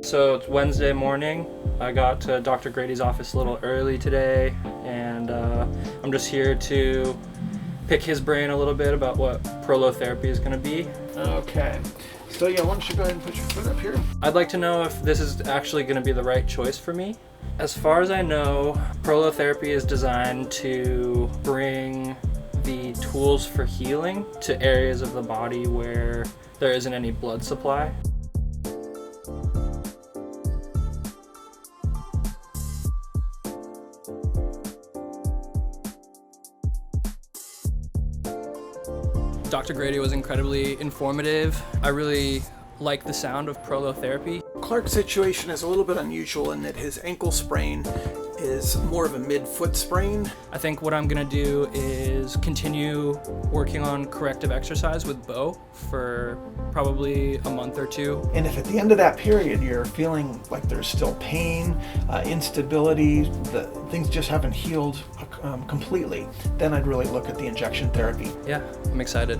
So it's Wednesday morning. I got to Dr. Grady's office a little early today, and I'm just here to pick his brain a little bit about what Prolotherapy is going to be. Okay. So yeah, why don't you go ahead and put your foot up here? I'd like to know if this is actually going to be the right choice for me. As far as I know, Prolotherapy is designed to bring the tools for healing to areas of the body where there isn't any blood supply. Dr. Grady was incredibly informative. I really like the sound of Prolotherapy. Clarke's situation is a little bit unusual in that his ankle sprain is more of a mid-foot sprain. I think what I'm gonna do is continue working on corrective exercise with Beau for probably a month or two. And if at the end of that period you're feeling like there's still pain, instability, things just haven't healed completely, then I'd really look at the injection therapy. Yeah, I'm excited.